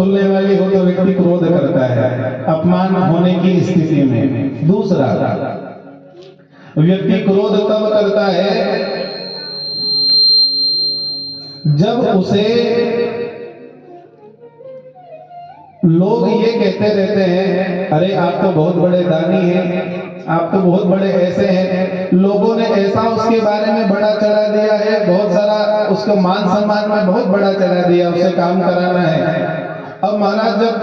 खुलने वाली हो तो व्यक्ति क्रोध करता है अपमान होने की स्थिति में। दूसरा, व्यक्ति क्रोध तब करता है जब उसे लोग ये कहते रहते हैं, अरे आप तो बहुत बड़े दानी हैं, आप तो बहुत बड़े ऐसे हैं, लोगों ने ऐसा उसके बारे में बड़ा चढ़ा दिया है, बहुत सारा उसको मान सम्मान में बहुत बड़ा चढ़ा दिया, उससे काम कराना है। अब महाराज जब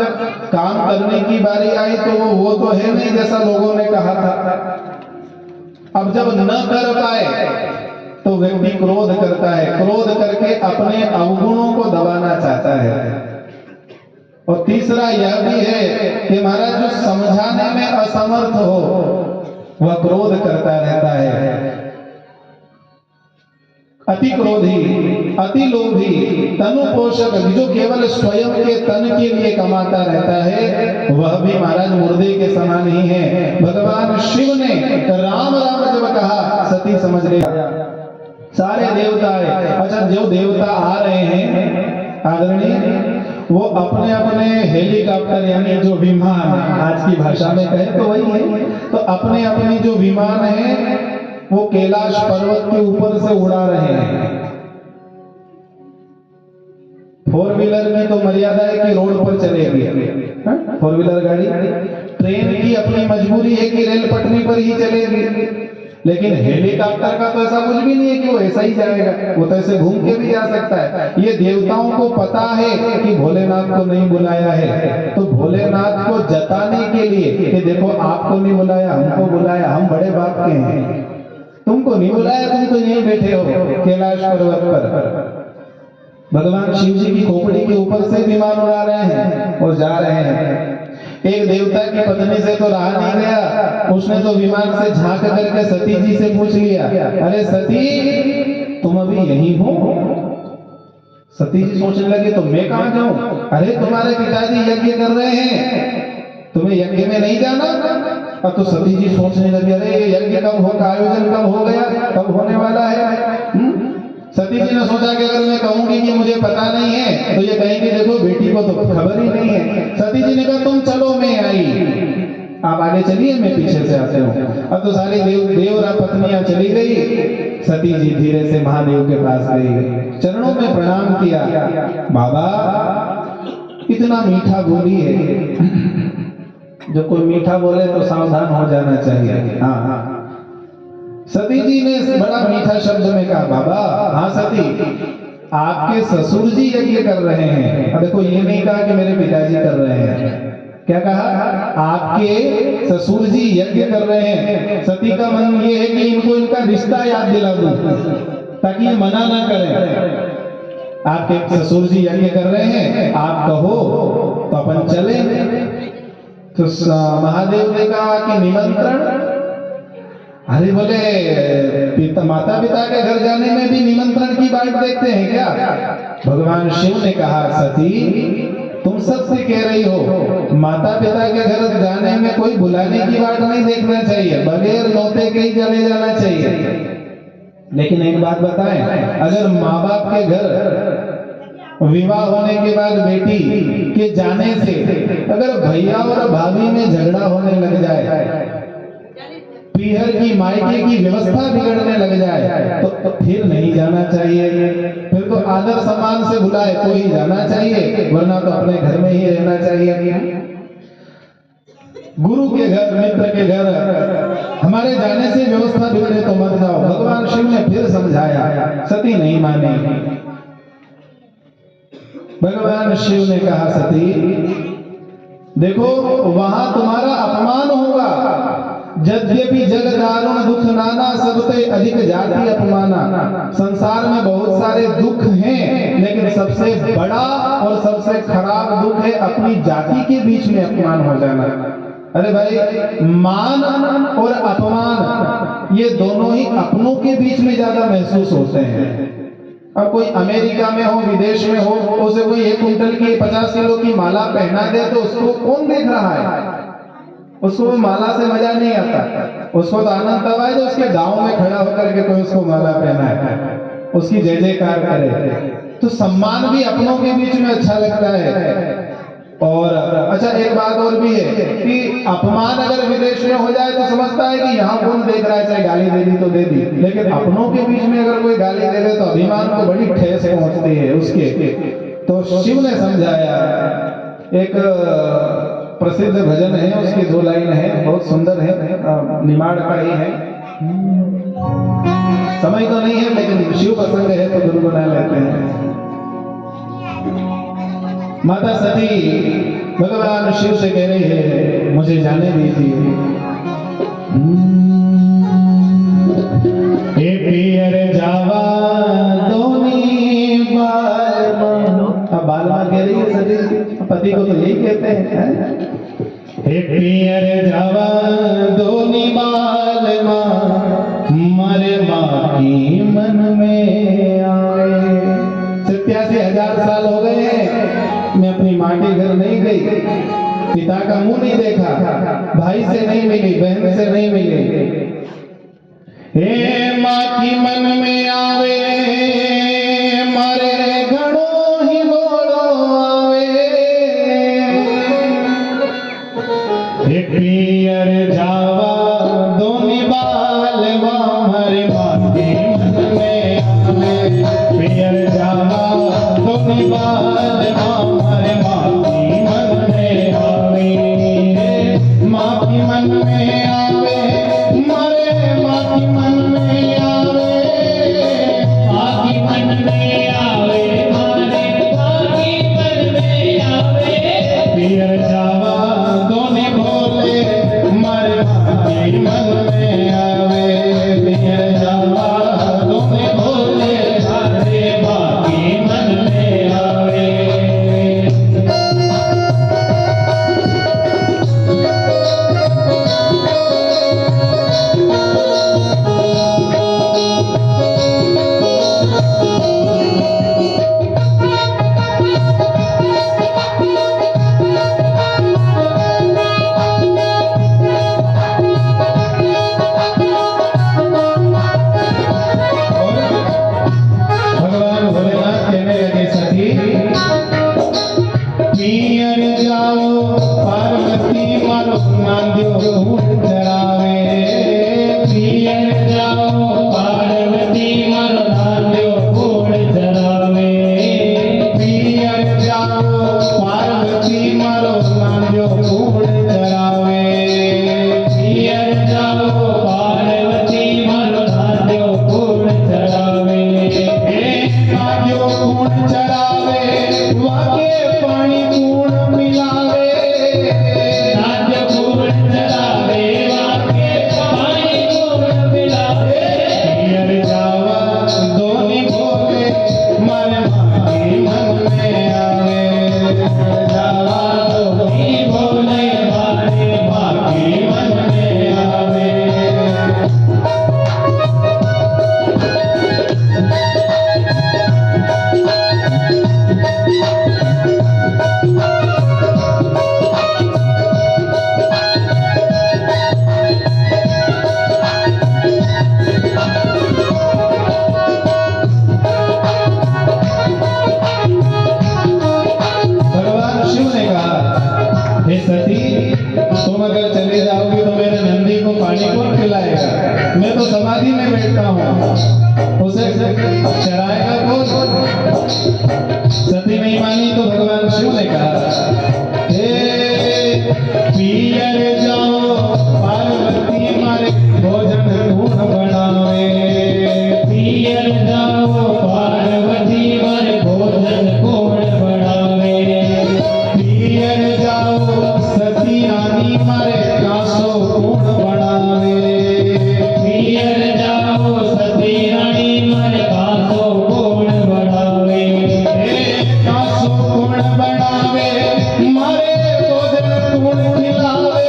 काम करने की बारी आई तो वो तो है नहीं जैसा लोगों ने कहा था। अब जब न कर पाए तो व्यक्ति क्रोध करता है, क्रोध करके अपने अवगुणों को दबाना चाहता है। और तीसरा यह भी है कि महाराज जो समझाने में असमर्थ हो वह क्रोध करता रहता है। अति क्रोधी, अति लोभी, तनु पोषक, जो केवल स्वयं के तन के लिए कमाता रहता है वह भी महाराज मुर्दे के समान ही है। भगवान शिव ने राम राम जब कहा सती समझ लिया, सारे देवता आए। अच्छा, जो देवता आ रहे हैं आदरणीय, वो अपने अपने हेलीकॉप्टर यानी जो विमान, आज की भाषा में कहे तो वही है, तो अपने अपनी जो विमान है वो कैलाश पर्वत के ऊपर से उड़ा रहे हैं। 4 व्हीलर की तो मर्यादा है कि रोड पर चलेगी, 4 व्हीलर गाड़ी। ट्रेन की अपनी मजबूरी है कि रेल पटरी पर ही चलेगी, लेकिन हेलीकॉप्टर का तो ऐसा कुछ भी नहीं है कि वो ऐसा ही जाएगा, वो तो ऐसे घूम के भी जा सकता है। ये देवताओं को पता है कि भोलेनाथ को नहीं बुलाया है, तो भोलेनाथ को जताने के लिए कि देखो आपको नहीं बुलाया, हमको बुलाया, हम बड़े बाप के हैं, तुमको नहीं बुलाया, तुम तो यहीं बैठे हो कैलाश पर्वत पर। भगवान शिव जी की खोपड़ी के ऊपर से विमान उड़ा रहे हैं और जा रहे हैं। एक देवता की पत्नी से तो रहा नहीं गया, उसने तो विमान से झांक करके सती जी से पूछ लिया, अरे सती तुम अभी यहीं हो? सती जी सोचने लगी तो मैं कहां जाऊं? अरे तुम्हारे पिताजी यज्ञ कर रहे हैं, तुम्हें यज्ञ में नहीं जाना? अब तो सती जी सोचने लगी, अरे ये यज्ञ कब होगा, आयोजन कब हो गया, कब होने वाला है? सती जी ने सोचा कि अगर मैं कहूंगी कि मुझे पता नहीं है तो ये कहेंगे देखो बेटी को तो खबर ही नहीं है। सती जी ने कहा तुम चलो, मैं आई, आप आगे चलिए, मैं पीछे से आते हूँ। अब तो सारी देव पत्नियां चली गई, सती जी धीरे से महादेव के पास गई, चरणों में प्रणाम किया, बाबा इतना मीठा बोली है, जो कोई मीठा बोले तो सावधान हो जाना चाहिए। हाँ, सती जी ने बड़ा मीठा शब्द में कहा, बाबा हाँ सती, आपके ससुर जी यज्ञ कर रहे हैं। अब देखो ये नहीं कहा कि मेरे पिताजी कर रहे हैं, क्या कहा? आपके ससुर जी यज्ञ कर रहे हैं। सती का मन ये है कि इनको इनका रिश्ता याद दिला दूं ताकि ये मना ना करें। आपके ससुर जी यज्ञ कर रहे हैं, आप कहो तो अपन चले। तो महादेव ने कहा कि निमंत्रण? अरे बोले माता पिता के घर जाने में भी निमंत्रण की बात देखते हैं क्या? भगवान शिव ने कहा, सती तुम सत्य कह रही हो, माता पिता के घर जाने में कोई बुलाने की बात नहीं देखना चाहिए, बगैर नौते के ही चले जाना चाहिए। लेकिन एक बात बताएं, अगर माँ बाप के घर विवाह होने के बाद बेटी के जाने से अगर भैया और भाभी में झगड़ा होने लग जाए, पीहर की मायके की व्यवस्था बिगड़ने लग जाए, तो फिर नहीं जाना चाहिए। फिर तो आदर सम्मान से बुलाए तो ही जाना चाहिए, वरना तो अपने घर में ही रहना चाहिए। गुरु के घर, मित्र के घर हमारे जाने से व्यवस्था बिगड़े तो मत जाओ। भगवान शिव ने फिर समझाया, सती नहीं मानी। भगवान शिव ने कहा, सती देखो वहां तुम्हारा अपमान होगा, यद्यपि जग दारुण दुख नाना सबते अधिक जाति अपमाना। संसार में बहुत सारे दुख हैं, लेकिन सबसे बड़ा और सबसे खराब दुख है अपनी जाति के बीच में अपमान हो जाना। अरे भाई, मान और अपमान ये दोनों ही अपनों के बीच में ज्यादा महसूस होते हैं। अब कोई अमेरिका में हो, विदेश में हो, उसे कोई 1 कुंटल की 50 किलो की माला पहना दे तो उसको कौन देख रहा है? उसको माला से मजा नहीं आता, उसको तो आनंद तब आए जो उसके गांव में खड़ा होकर के कोई उसको माला पहनाए, उसकी जय जयकार करे। तो सम्मान भी अपनों के बीच में अच्छा लगता है, और अच्छा एक बात और भी है कि अपमान अगर विदेश में हो जाए तो समझता है कि यहाँ कौन देख रहा है, चाहे गाली दे दी तो दे दी, लेकिन अपनों के बीच में अगर कोई गाली दे दे तो अभिमान को बड़ी ठेस पहुंचती है उसके। तो शिव ने समझाया, एक प्रसिद्ध भजन है, उसकी 2 लाइन है, बहुत सुंदर है, निमाड़ का ही है, समय तो नहीं है लेकिन शिव प्रसंग है तो गुनगुना लेते हैं। माता सती भगवान शिव से कह रही है मुझे जाने दीजिए। हे पियर जावा दोनी बालमा, अब बालमा कह रही है सती, पति को तो यही कहते हैं। हे पियर जावा दोनी बालमा मरे माँ की मन में आए। 87,000 साल हो गए हैं, मैं अपनी माँ के घर नहीं गई, पिता का मुंह नहीं देखा, भाई से नहीं मिली, बहन से नहीं मिली। हे माँ की मन में आवे मारे घणो ही लोड़ो आवे। हे पियर जावा दोनी बालवा मारे माँ की मन में आवे। पियर जावा दोनी बालवा मारे माँ की मन में आवे। माँ की मन में आवे मारे माँ की मन में आवे। माँ की मन में आवे मारे माँ की मन में आवे। पियर जावा दोनी भोले मारे माँ की मन में आवे। पियर जावा दोनी भोले मारे माँ की मन में आवे। भगवान भोलेनाथ कहने लगे सती पियर जाओ पार्वती मारो नांदियो फूल चढ़ावे। पियर जाओ पार्वती मारो नांदियो फूल चढ़ावे। पियर जाओ पार्वती मारो नांदियो फूल चढ़ावे। पियर जाओ पार्वती मारो नांदियो फूल चढ़ावे। नांदियो फूल चढ़ावे वाके पानी कूण मिलावे। नांदियो फूल चढ़ावे वाके पानी कूण मिलावे। पियर जावा दोनी भोले मारे माँ की मन में आवे। जावा दोनी भोले मारे माँ की मन में आवे। भगवान शिव ने कहा हे सती तुम अगर चले जाओगी तो मेरे नंदी को पानी कौन पिलाएगा? मैं तो समाधि में बैठता हूँ, उसे चराएगा कौन? सती नहीं मानी तो भगवान शिव ने कहा हे पियर जाओ पार्वती मारे भोजन धून बनावे। पियर जाओ पार्वती मारे भोजन कौन बनावे। पियर जाओ सती रानी मारे कासो कौन बनावे। पियर जाओ सती रानी मारे कासो कौन बनावे। कासो कौन बनावे मारे भोजन कौन खिलावे।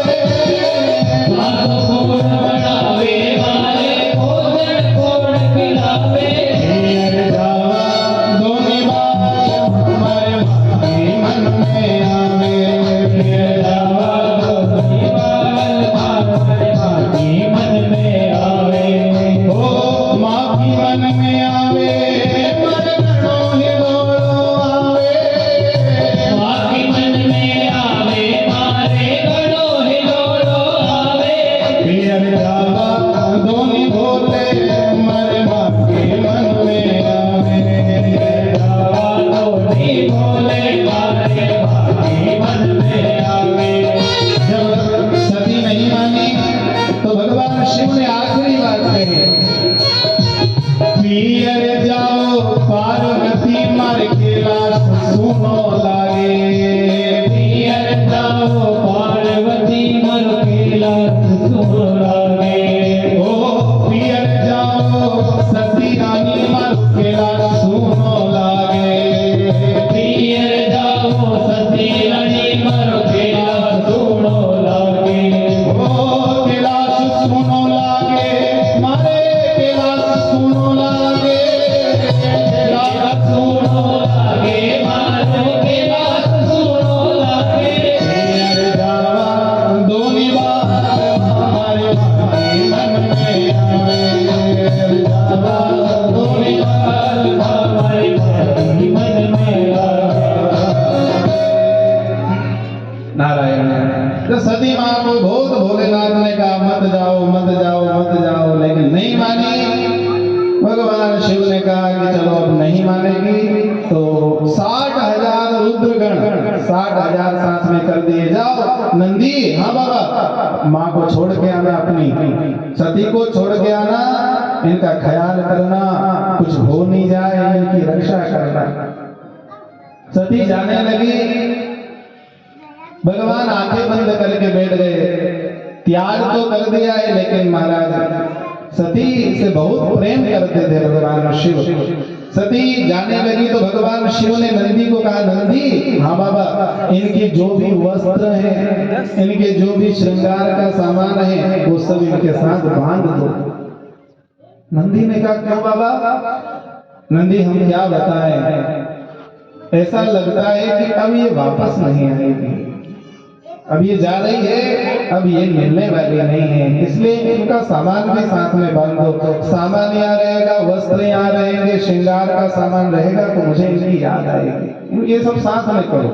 कैलाश सुनो लागे। पियर जाओ पार्वती मारो कैलाश सुनो लागे। ओ पियर जाओ सती रानी मारो कैलाश सुनो लागे। पियर जाओ सती रानी मारो कैलाश सुनो लागे। ओ कैलाश सुनो लागे मारे कैलाश सुनो लागे। कैलाश सुनो लागे मारो कैलाश सुनो लागे। पियर जावा दोनी बार हमारे मन में आवे। जावा दोनी बार हमारे मन में नारायण। तो सती माँ को बहुत भोलेनाथ ने कहा मत जाओ मत जाओ मत जाओ, लेकिन नहीं मानी। भगवान शिव ने कहा कि चलो अब नहीं मानेगी तो 60,000 रुद्रगण 60,000 साथ में कर दिए। जाओ नंदी, हाँ बाबा, माँ को छोड़ के आना, अपनी सती को छोड़ के आना, इनका ख्याल करना, कुछ हो नहीं जाए, इनकी रक्षा करना। सती जाने लगी। भगवान आंखें बंद करके बैठ गए। त्याग तो कर दिया है, लेकिन महाराज सती से बहुत प्रेम करते थे भगवान शिव। सती जाने लगी तो भगवान शिव ने नंदी को कहा, नंदी, हाँ बाबा, इनके जो भी वस्त्र हैं, इनके जो भी श्रृंगार का सामान है, वो सब इनके साथ बांध दो। नंदी ने कहा, क्यों बाबा? नंदी, हम क्या बताएं, ऐसा लगता है कि अब ये वापस नहीं आएगी। अब ये जा रही है, अब ये मिलने वाली नहीं है, इसलिए इनका सामान भी साथ में बांधो। सामान यहाँ रहेगा, वस्त्र यहाँ रहेंगे, श्रृंगार का सामान रहेगा, तो मुझे इनकी याद आएगी। ये सब साथ में करो।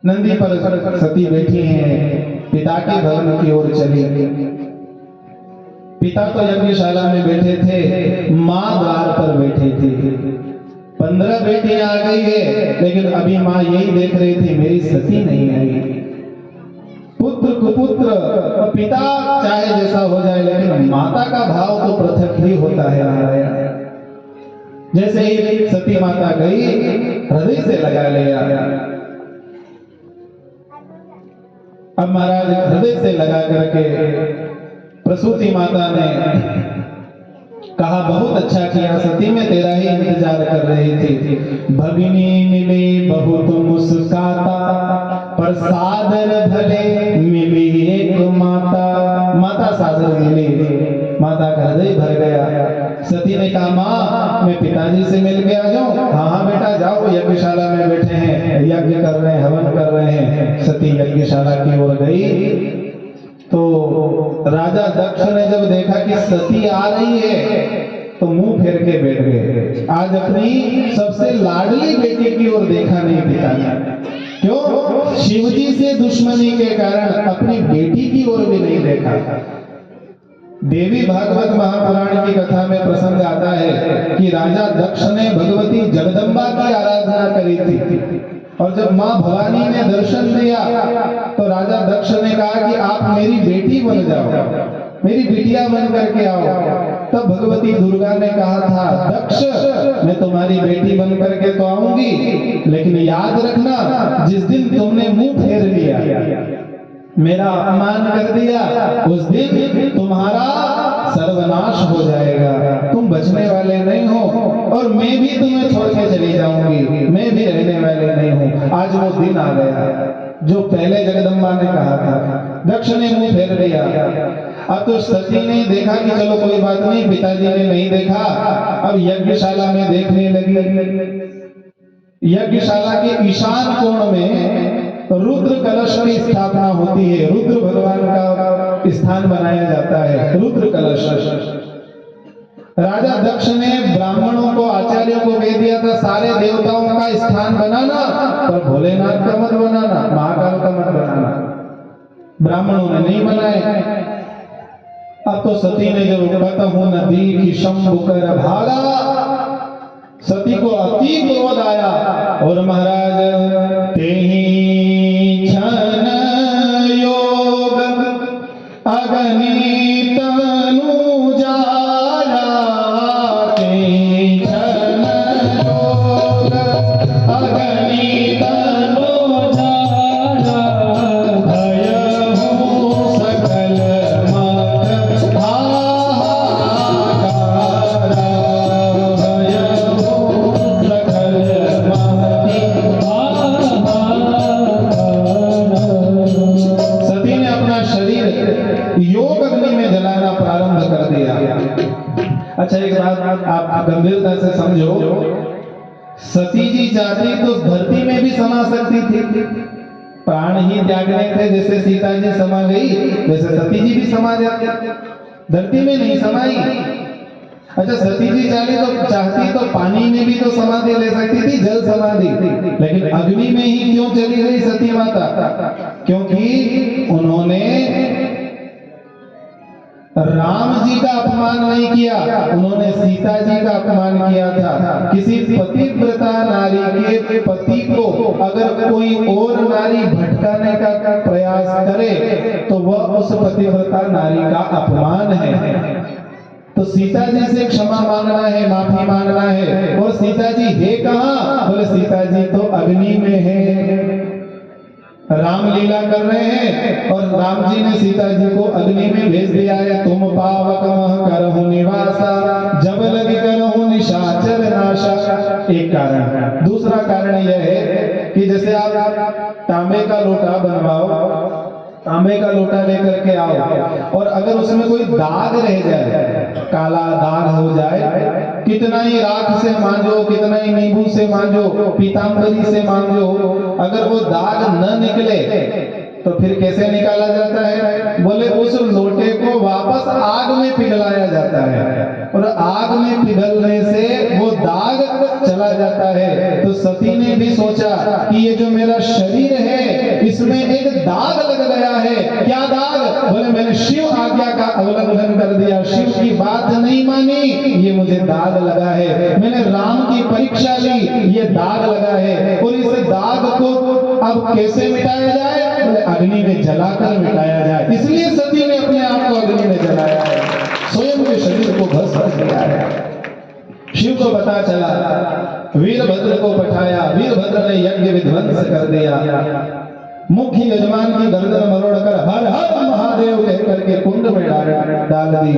नंदी पर सती बैठी हैं, पिता के भवन की ओर चली। पिता तो यज्ञशाला में बैठे थे, माँ द्वार पर बैठी थी। 15 बेटियां आ गई है, लेकिन अभी माँ यही देख रही थी, मेरी सती नहीं आई। पुत्र कुपुत्र, पिता चाहे जैसा हो जाए, लेकिन माता का भाव तो पृथक ही होता है। नारायण। जैसे ही सती माता गई, हृदय से लगा लिया। अब महाराज हृदय से लगा करके प्रसूति माता ने कहा, बहुत अच्छा किया सती, मैं तेरा ही इंतजार कर रही थी। भगिनी मिले बहुत मुस्काता, पर सादर भले मिली एक माता। माता सादर मिली, माता का हृदय भर गया। सती ने कहा, माँ, मैं पिताजी से मिल के आ जाऊं? हाँ हाँ बेटा, जाओ, यज्ञशाला में बैठे हैं, यज्ञ कर रहे हैं, हवन कर रहे हैं। सती यज्ञशाला की ओर गई तो राजा दक्ष ने जब देखा कि सती आ रही है, तो मुंह फेर के बैठ गए। आज अपनी सबसे लाडली बेटी की ओर देखा नहीं पिता ने। क्यों? शिवजी से दुश्मनी के कारण अपनी बेटी की ओर भी नहीं देखा। देवी भागवत महापुराण की कथा में प्रसंग आता है कि राजा दक्ष ने भगवती जगदम्बा की आराधना करी थी, और जब मां भवानी ने दर्शन दिया तो राजा दक्ष ने कहा कि आप मेरी बेटी बन जाओ, मेरी बिटिया बन करके आओ। तब भगवती दुर्गा ने कहा था, दक्ष, मैं तुम्हारी बेटी बन करके तो आऊंगी, लेकिन याद रखना, जिस दिन तुमने मुंह फेर लिया, मेरा अपमान कर दिया, उस दिन तुम्हारा सर्वनाश हो जाएगा, तुम बचने वाले नहीं हो, और मैं भी तुम्हें छोड़ के चली जाऊंगी, मैं भी रहने वाले नहीं हूं। आज वो दिन आ गया जो पहले जगदम्बा ने कहा था। दक्ष ने मुंह फेर लिया। अब तो सती ने देखा कि चलो कोई बात नहीं, पिताजी ने नहीं देखा, अब यज्ञशाला में देखने लगी। यज्ञशाला के ईशान कोण में रुद्र कलश की स्थापना होती है, रुद्र भगवान का स्थान बनाया जाता है, रुद्र कलश। राजा दक्ष ने ब्राह्मणों को, आचार्यों को कह दिया था, सारे देवताओं का स्थान बनाना, पर भोलेनाथ का मत बनाना, महाकाल का मत बनाना। ब्राह्मणों ने नहीं बनाए। अब तो सती ने जब कहूं नदी की शंभु कर भागा, सती को अति क्रोध आया, और महाराज तेहि क्षण योग अगनी तनु जाया, तेहि क्षण योग अच्छा एक बात आप गंभीरता से समझो, सती जी चाहती तो धरती में भी समा सकती थी, प्राण ही त्यागने थे, जैसे सीता जी समा गई वैसे सती जी भी समा जाती, धरती में नहीं समाई। अच्छा सती जी चाहती तो पानी में भी तो समाधि ले सकती थी, जल समाधि, लेकिन अग्नि में ही क्यों चली गई सती माता? क्योंकि उन्होंने राम जी का अपमान नहीं किया, उन्होंने सीता जी का अपमान किया था। किसी पतिव्रता नारी के पति को अगर कोई और नारी भटकाने का प्रयास करे तो वह उस पतिव्रता नारी का अपमान है। तो सीता जी से क्षमा मांगना है, माफी मांगना है। और सीता जी है कहाँ? बोले सीता जी तो अग्नि में है, राम लीला कर रहे हैं और राम जी ने सीता जी को अग्नि में भेज दिया है। तुम पावक मह करहु निवासा, जब लगी करहु निशाचर नाशा। एक कारण। दूसरा कारण यह है कि जैसे आप तांबे का लोटा बनवाओ, तांबे का लोटा लेकर के आओ और अगर उसमें कोई दाग रह जाए, काला दाग हो जाए, कितना ही राख से मांजो, कितना ही नींबू से मांजो, पीतांबरी से मांजो, अगर वो दाग न निकले तो फिर कैसे निकाला जाता है? बोले उस लोटे को वापस आग में पिघलाया जाता है और आग में पिघलने से वो दाग चला जाता है। तो सती ने भी सोचा कि ये जो मेरा शरीर है इसमें एक दाग लग गया है। क्या दाग? बोले मैंने शिव आज्ञा का उल्लंघन कर दिया, शिव की बात नहीं मानी, ये मुझे दाग लगा है। मैंने राम की परीक्षा ली, ये दाग लगा है। और इस दाग को अब कैसे मिटाया जाए? बोले अग्नि में जलाकर मिटाया जाए। इसलिए सती ने अपने आप को अग्नि में जलाया है, स्वयं के शरीर को भस्म किया है। शिव को पता चला, वीरभद्र को पठाया, वीरभद्र ने यज्ञ विध्वंस कर दिया। मुख्य यजमान की गर्दन मरोड़कर हर हर महादेव कहकर के कुंड में डाल दी।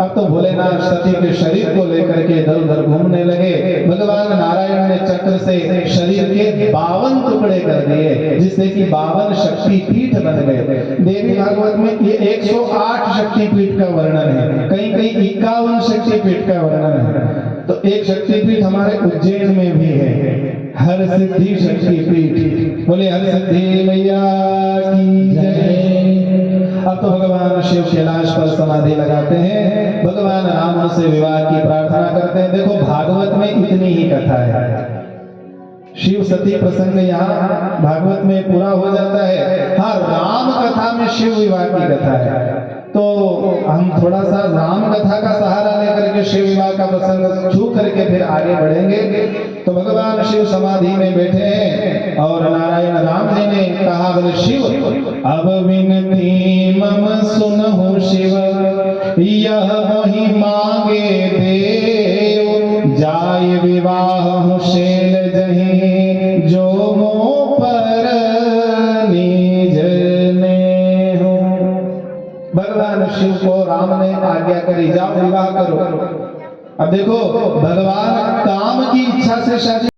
अब तो भोलेनाथ सती के शरीर को लेकर के इधर उधर घूमने लगे। भगवान नारायण ने चक्र से शरीर के 52 टुकड़े कर दिए, जिससे कि 52 शक्ति पीठ बन गए। देवी भागवत में ये 108 शक्ति पीठ का वर्णन है, कहीं कहीं 51 शक्ति पीठ का वर्णन है। तो एक शक्तिपीठ हमारे उज्जैन में भी है, हर सिद्धि शक्तिपीठ। बोले हर सिद्धि मैया की जय। अब तो भगवान शिव कैलाश पर समाधि लगाते हैं, भगवान राम से विवाह की प्रार्थना करते हैं। देखो भागवत में इतनी ही कथा है, शिव सती प्रसंग यहाँ भागवत में पूरा हो जाता है। हाँ, राम कथा में शिव विवाह की कथा है, तो हम थोड़ा सा राम कथा का सहारा लेकर के शिव विवाह का प्रसंग छू करके फिर आगे बढ़ेंगे। तो भगवान शिव समाधि में बैठे हैं और नारायण राम जी ने कहा, बोले शिव अब विनती मम सुनहु शिव, यह वही मांगे देव, जाय विवाह शैल जहीं, जो मोह पर निज ने हो। भगवान शिव को राम ने आज्ञा करी, जाओ विवाह करो। अब देखो भगवान काम की इच्छा से शादी